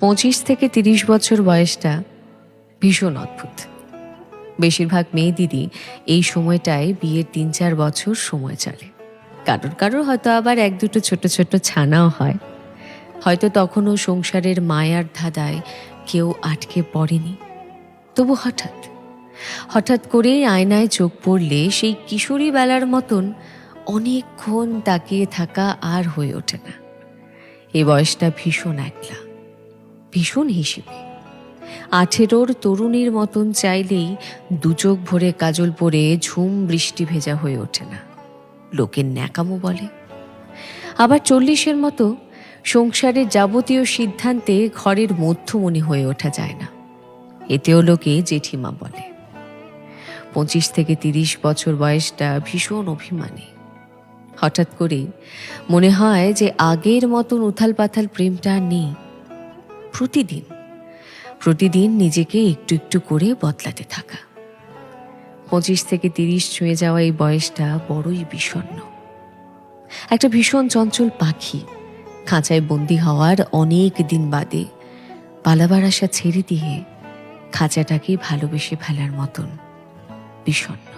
25 থেকে 30 বছর বয়সটা ভীষণ অদ্ভুত। বেশিরভাগ মেয়ে দিদি এই সময়টায় বিয়ের 3-4 বছর সময় চলে। কারোর কারোর হয়তো আবার 1-2 ছোট ছোট ছানাও হয়। হয়তো তখনও সংসারের মায়ার ধাঁধায় কেউ আটকে পড়েনি। তবু হঠাৎ হঠাৎ করেই আয়নায় চোখ পড়লে সেই কিশোরী বেলার মতন অনেকক্ষণ তাকিয়ে থাকা আর হয়ে ওঠে না। এই বয়সটা ভীষণ একলা, ভীষণ হিসেবে। 18-র তরুণীর মতন চাইলেই দুচোখ ভরে কাজল পরে ঝুম বৃষ্টি ভেজা হয়ে ওঠে না। লোকের ন্যাকামো বলে। আবার 40-এর মতো সংসারের যাবতীয় সিদ্ধান্তে ঘরের মধ্যমণি হয়ে ওঠা যায় না। এতেও লোকে জেঠিমা বলে। 25 থেকে 30 বছর বয়সটা ভীষণ অভিমানী। হঠাৎ করে মনে হয় যে আগের মতন উথাল পাথাল প্রেমটা আর নেই। প্রতিদিন নিজেকে একটু একটু করে বদলাতে থাকা। 25 থেকে 30 ছুঁয়ে যাওয়া এই বয়সটা বড়ই বিষণ্ণ। একটা ভীষণ চঞ্চল পাখি খাঁচায় বন্দি হওয়ার অনেক দিন বাদে পালাবার আশা ছেড়ে দিয়ে খাঁচাটাকে ভালোবেসে ফেলার মতন বিষণ্ণ।